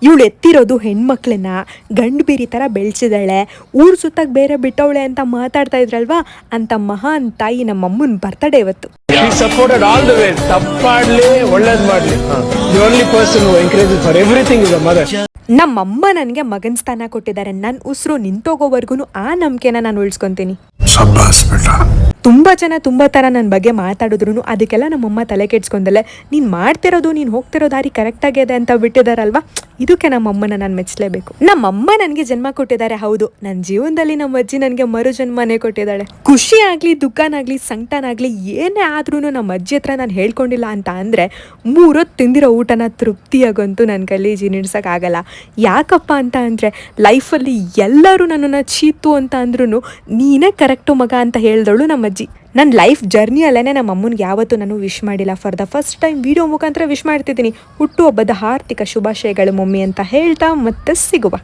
ಇವಳು ಎತ್ತಿರೋದು ಹೆಣ್ಮಕ್ಳನ್ನ ಗಂಡು ಬೀರಿ ಥರ ಬೆಳೆಸಿದಾಳೆ, ಊರು ಸುತ್ತಾಗ ಬೇರೆ ಬಿಟ್ಟವಳೆ ಅಂತ ಮಾತಾಡ್ತಾ ಇದ್ರಲ್ವಾ, ಅಂತ ಮಹಾನ್ ತಾಯಿ ನಮ್ಮಮ್ಮನ ಬರ್ತಡೇ ಇವತ್ತು. She supported all the way. ತಪ್ಪಾಡ್ಲಿ ಒಳ್ಳೇದ್ ಮಾಡ್ಲಿ. The only person who encourages for everything is a mother. ನಮ್ಮಮ್ಮ ನನಗೆ ಮಗನ ಸ್ಥಾನ ಕೊಟ್ಟಿದ್ದಾರೆ. ನನ್ನ ಉಸಿರು ನಿಂತೋಗೋವರೆಗೂ ಆ ನಂಬಿಕೆನ ನಾನು ಉಳಿಸ್ಕೊತೀನಿ. ತುಂಬ ಜನ ತುಂಬ ಥರ ನನ್ನ ಬಗ್ಗೆ ಮಾತಾಡಿದ್ರು ಅದಕ್ಕೆಲ್ಲ ನಮ್ಮಮ್ಮ ತಲೆ ಕೆಡ್ಸ್ಕೊಂಡಲೆ ನೀನು ಮಾಡ್ತಿರೋದು ನೀನು ಹೋಗ್ತಿರೋ ದಾರಿ ಕರೆಕ್ಟಾಗಿದೆ ಅಂತ ಬಿಟ್ಟಿದ್ದಾರಲ್ವಾ, ಇದಕ್ಕೆ ನಮ್ಮಮ್ಮನ ನಾನು ಮೆಚ್ಚಲೇಬೇಕು. ನಮ್ಮಮ್ಮ ನನಗೆ ಜನ್ಮ ಕೊಟ್ಟಿದ್ದಾರೆ, ಹೌದು. ನನ್ನ ಜೀವನದಲ್ಲಿ ನಮ್ಮ ಅಜ್ಜಿ ನನಗೆ ಮರು ಜನ್ಮನೇ ಕೊಟ್ಟಿದ್ದಾಳೆ. ಖುಷಿ ಆಗಲಿ ದುಃಖನಾಗಲಿ ಸಂಕಟನಾಗಲಿ ಏನೇ ಆದ್ರೂ ನಮ್ಮ ಅಜ್ಜಿ ಹತ್ರ ನಾನು ಹೇಳ್ಕೊಂಡಿಲ್ಲ ಅಂತ ಅಂದರೆ 3 ಹೊತ್ತು ತಿಂದಿರೋ ಊಟನ ತೃಪ್ತಿಯಾಗಂತೂ ನನ್ನ ಕೈಲಿ ಜೀರ್ಣಿಸೋಕ್ಕಾಗಲ್ಲ. ಯಾಕಪ್ಪ ಅಂತ ಅಂದರೆ ಲೈಫಲ್ಲಿ ಎಲ್ಲರೂ ನನ್ನನ್ನು ಚೀತು ಅಂತ ಅಂದ್ರೂ ನೀನೇ ಕರೆಕ್ಟು ಮಗ ಅಂತ ಹೇಳ್ದವಳು ನಮ್ಮ ಅಜ್ಜಿ. ನನ್ನ ಲೈಫ್ ಜರ್ನಿಯಲ್ಲೇ ನಮ್ಮ ಅಮ್ಮನಿಗೆ ಯಾವತ್ತೂ ನಾನು ವಿಶ್ ಮಾಡಿಲ್ಲ. For the first time video ಮುಖಾಂತರ ವಿಶ್ ಮಾಡ್ತಿದ್ದೀನಿ. ಹುಟ್ಟುಹಬ್ಬದ ಹಾರ್ದಿಕ ಶುಭಾಶಯಗಳು ಮಮ್ಮಿ ಅಂತ ಹೇಳ್ತಾ ಮತ್ತೆ ಸಿಗುವ.